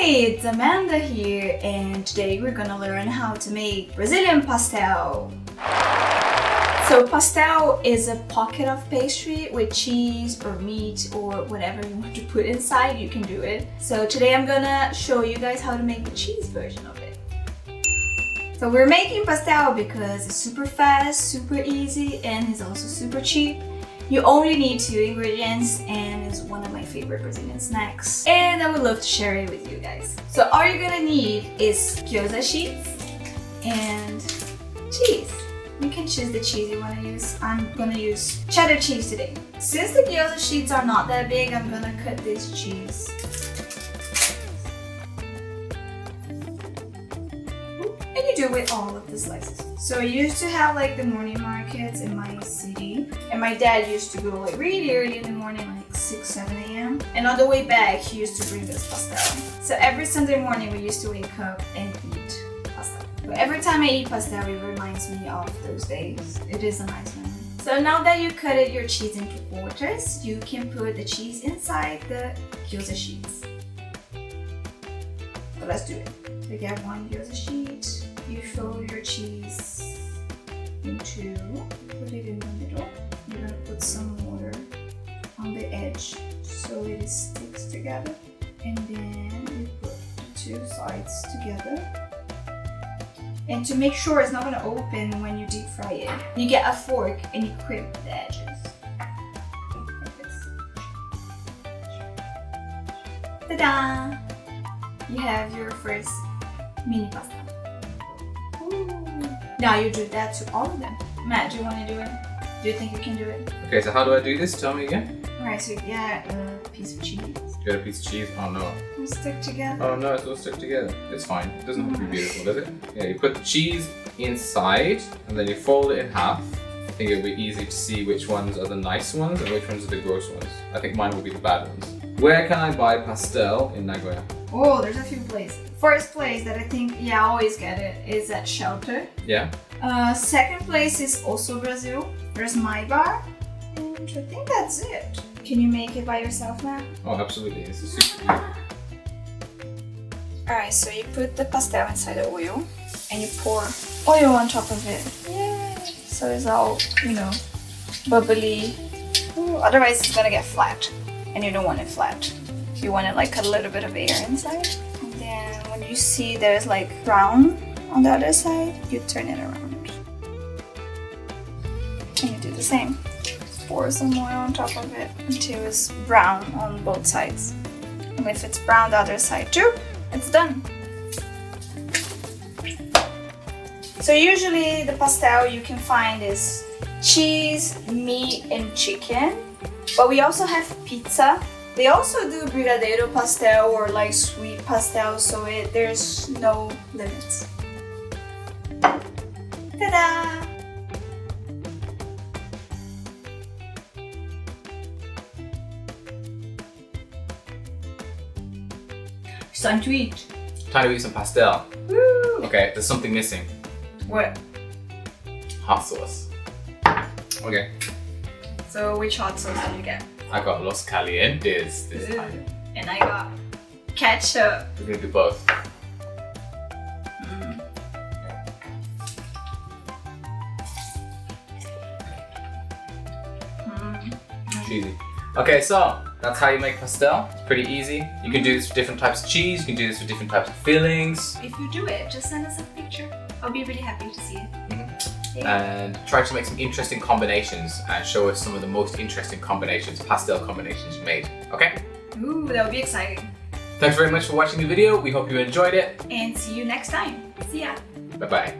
It's Amanda here, and today we're gonna learn how to make Brazilian pastel. So pastel is a pocket of pastry with cheese or meat or whatever you want to put inside, you can do it. So today I'm gonna show you guys how to make the cheese version of it. So we're making pastel because it's super fast, super easy, and it's also super cheap. You only need 2 ingredients and it's one of my favorite Brazilian snacks. And I would love to share it with you guys. So all you're gonna need is gyoza sheets and cheese. You can choose the cheese you want to use. I'm gonna use cheddar cheese today. Since the gyoza sheets are not that big, I'm gonna cut this cheese. And you do with all of the slices. So I used to have like the morning markets in my city, and my dad used to go like really early in the morning, like 6-7 a.m. And on the way back, he used to bring us pastel. So every Sunday morning, we used to wake up and eat pastel. But every time I eat pastel, it reminds me of those days. It is a nice memory. So now that you cut your cheese into quarters, you can put the cheese inside the gyoza sheets. So let's do it. You get 1 gyoza sheet. You fold your cheese into, put it in the middle. You're gonna put some water on the edge so it sticks together. And then you put the 2 sides together. And to make sure it's not gonna open when you deep fry it, you get a fork and you crimp the edges. Like this. Ta-da! You have your first Mini-Pastel. Now you do that to all of them. Matt, do you want to do it? Do you think you can do it? Okay, so how do I do this? Tell me again. Alright, so you get a piece of cheese. Get a piece of cheese. Oh no. It'll stick together. Oh no, it's all stuck together. It's fine. It doesn't have to be beautiful, does it? Yeah, you put the cheese inside and then you fold it in half. I think it'll be easy to see which ones are the nice ones and which ones are the gross ones. I think mine will be the bad ones. Where can I buy pastel in Nagoya? Oh, there's a few places. First place that I think, I always get it, is at Shelter. Yeah. Second place is also Brazil. There's My Bar. And I think that's it. Can you make it by yourself, Matt? Oh, absolutely. This is super easy. Alright, so you put the pastel inside the oil and you pour oil on top of it. Yay! So it's all, bubbly. Ooh, otherwise it's gonna get flat. And you don't want it flat. You want it like a little bit of air inside. And then when you see there's like brown on the other side, you turn it around. And you do the same. Pour some oil on top of it until it's brown on both sides. And if it's brown the other side too, it's done. So usually the pastel you can find is cheese, meat, and chicken. But we also have pizza. They also do brigadeiro pastel or like sweet pastel, so there's no limits. Ta-da! It's time to eat. Time to eat some pastel. Woo! Okay, there's something missing. What? Hot sauce. Okay. So which hot sauce did you get? I got Los Calientes this time. And I got ketchup. We're gonna do both. Cheesy. Okay, so that's how you make pastel. It's pretty easy. You can do this with different types of cheese. You can do this with different types of fillings. If you do it, just send us a picture. I'll be really happy to see it. And try to make some interesting combinations and show us some of the most interesting combinations, pastel combinations you made. Okay? Ooh, that would be exciting. Thanks very much for watching the video. We hope you enjoyed it. And see you next time. See ya. Bye-bye.